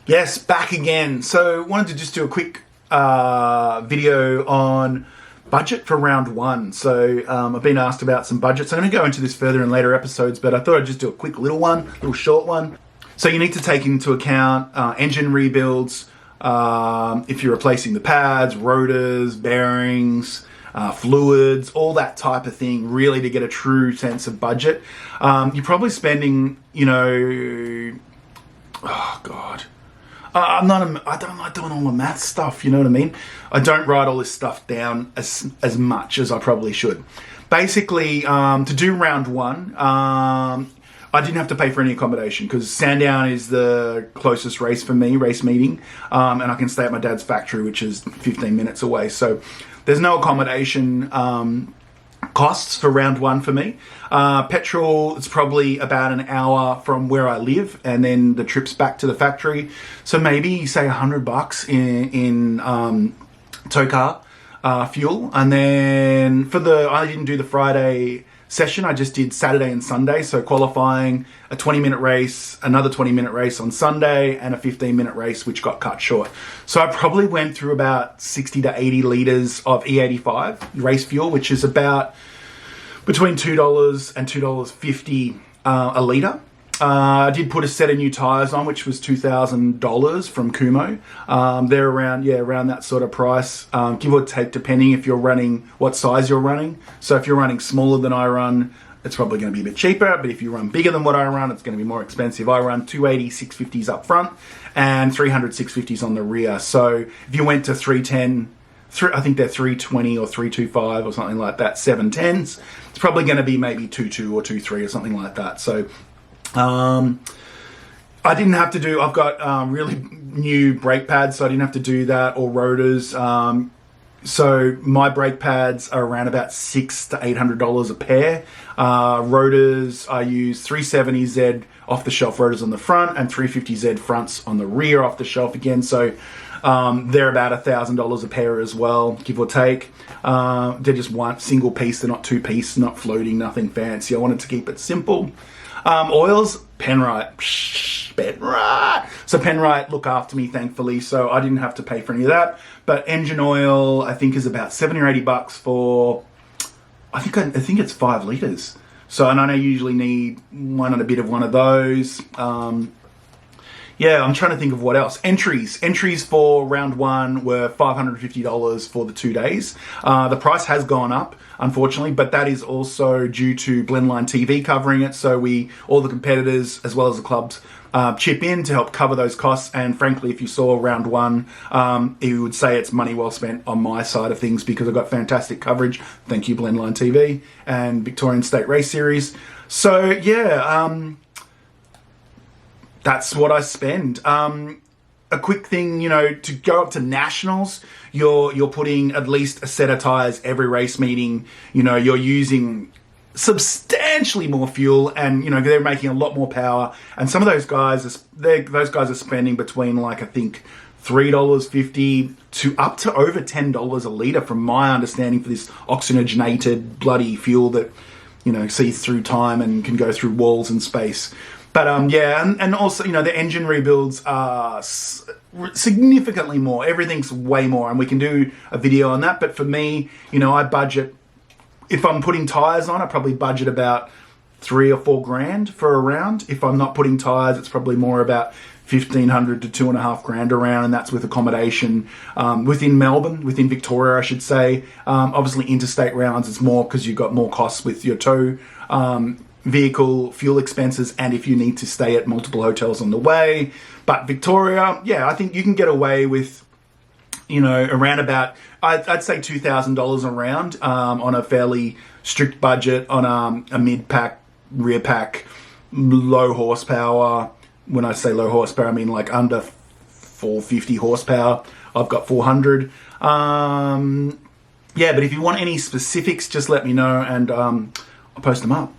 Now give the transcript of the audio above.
Yes, back again. So wanted to just do a quick video on budget for round one. So I've been asked about some budgets. I'm going to go into this further in later episodes, but I thought I'd just do a quick little short one. So you need to take into account engine rebuilds, if you're replacing the pads, rotors, bearings, fluids, all that type of thing, really to get a true sense of budget. You're probably spending, oh God. I don't like doing all the math stuff, you know what I mean? I don't write all this stuff down as much as I probably should. Basically, to do round one, I didn't have to pay for any accommodation because Sandown is the closest race meeting, and I can stay at my dad's factory, which is 15 minutes away. So there's no accommodation costs for round one for me. Petrol, it's probably about an hour from where I live, and then the trips back to the factory. So maybe say $100 in tow car fuel. And then I didn't do the Friday session, I just did Saturday and Sunday. So qualifying, a 20-minute race, another 20-minute race on Sunday, and a 15-minute race, which got cut short. So I probably went through about 60 to 80 litres of E85 race fuel, which is about between $2 and $2.50 a litre. I did put a set of new tyres on, which was $2,000 from Kumho. They're around that sort of price, give or take, depending if you're running, what size you're running. So if you're running smaller than I run, it's probably going to be a bit cheaper, but if you run bigger than what I run, it's going to be more expensive. I run 280 650s up front and 300 650s on the rear. So if you went to 310, I think they're 320 or 325 or something like that, 710s, it's probably going to be maybe 22 or 23 or something like that. So I didn't have to do, I've got really new brake pads, so I didn't have to do that, or rotors. So my brake pads are around about $600 to $800 a pair. Rotors, I use 370Z off-the-shelf rotors on the front and 350Z fronts on the rear off the shelf again. So they're about $1,000 a pair as well, give or take. They're just one single piece, they're not two piece, not floating, nothing fancy. I wanted to keep it simple. Oils, Penrite. Penrite. So Penrite look after me, thankfully, so I didn't have to pay for any of that. But engine oil, I think, is about $70 or $80 for, I think it's 5 litres. So, and I usually need one and a bit of one of those. Yeah, I'm trying to think of what else. Entries for round one were $550 for the 2 days. The price has gone up, unfortunately, but that is also due to Blendline TV covering it. So all the competitors, as well as the clubs, chip in to help cover those costs. And frankly, if you saw round one, you would say it's money well spent on my side of things because I got fantastic coverage. Thank you, Blendline TV and Victorian State Race Series. So yeah, that's what I spend. A quick thing, to go up to nationals, you're putting at least a set of tires every race meeting. You're using substantially more fuel, and they're making a lot more power. And some of those guys are spending between, I think, $3.50 to up to over $10 a litre, from my understanding, for this oxygenated bloody fuel that sees through time and can go through walls and space. But yeah, and also, the engine rebuilds are significantly more. Everything's way more, and we can do a video on that. But for me, I budget, if I'm putting tires on, I probably budget about $3 or $4 grand for a round. If I'm not putting tires, it's probably more about $1,500 to $2.5 grand a round, and that's with accommodation within Melbourne, within Victoria, I should say. Obviously, interstate rounds, it's more because you've got more costs with your tow vehicle fuel expenses, and if you need to stay at multiple hotels on the way. But Victoria, yeah, I think you can get away with, around about, I'd say $2,000 a round on a fairly strict budget on a mid-pack, rear pack, low horsepower. When I say low horsepower, I mean under 450 horsepower. I've got 400. Yeah, but if you want any specifics, just let me know, and I'll post them up.